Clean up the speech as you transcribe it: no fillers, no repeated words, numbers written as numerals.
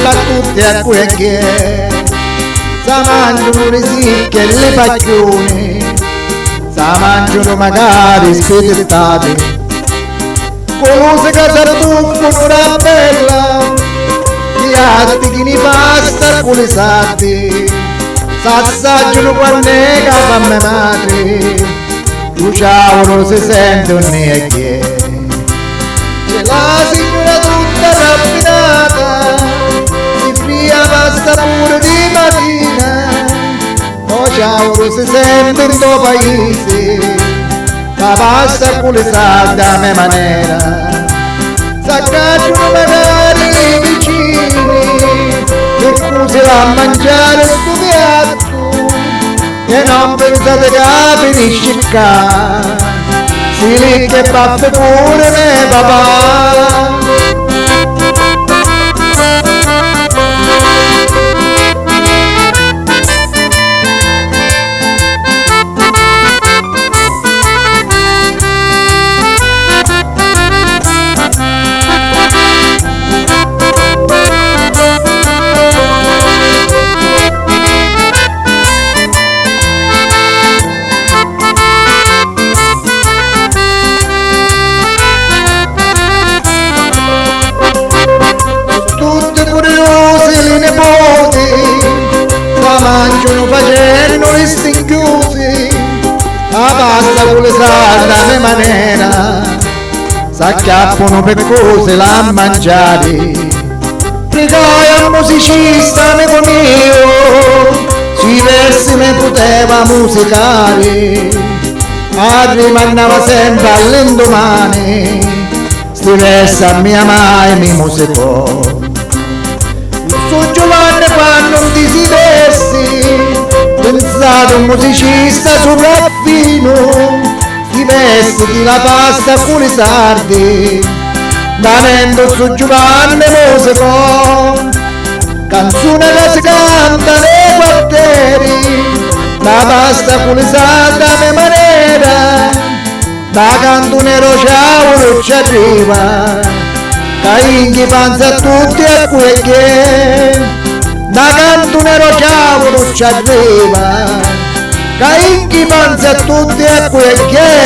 a tutti a cui che sa mangiano le sicche e le pacchioni, sa mangiano magari speditati, colose che si artuffano una bella, gli atti che ne pasta con le satti, s'assaggiano quando è casa a mia madre, bruciavano si sentono e che c'è la signora tutta raffinata, si fria pasta pure di mattina, bruciavano si sente in tuo paese, la pasta con le salde a mia maniera, s'accacciano magari i vicini, per cui si va a mangiare sto piatto, e non pensate che finisce qua, si lì che batte pure me papà. Mangiano facendo le stinchiusi, la pasta con le salde a mia maniera, s'acchiappano per cose la mangiare, pregai al musicista amico mio, sui versi ne poteva musicare, rimandava sempre all'indomani, sti versi a mia mai mi musicò. Su Giovanni quando non ti si versi, pensate un musicista sopraffino, ti vesti la pasta con i sardi, venendo su Giovanni musicò, canzone che si canta nei quartieri, la pasta con i sardi a mia maniera, da cantonero ciao non ci arriva, Cainghi panza a tutti e quel che da cantonero ciao non ci arriva, Cainghi panza a tutti e quel che